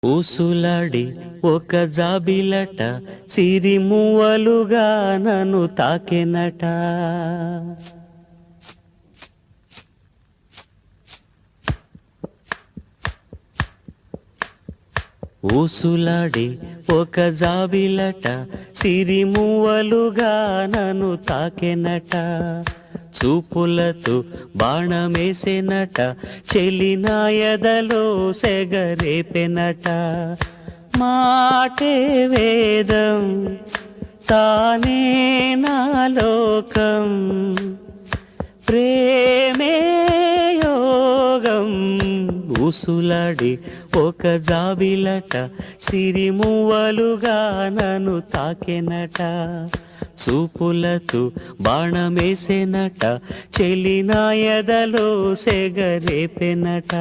ఊసులాడి ఒక జాబిలట సిరిమువ్వలుగా నన్ను తాకెనట. ఊసులాడి ఒక జాబిలట సిరిమువ్వలుగా నన్ను తాకెనట. చూపులతో బాణమేసెనట, చెలినాయదలో సెగరేపెనట. మాటే వేదం తానే నా లోకం, ప్రేమే యోగం. ఊసులాడి ఒక జాబిలట సిరిమువ్వలుగా నన్ను తాకెనట. చూపులతో బాణమేసెనట, చెలినాయదలో సెగరేపెనట.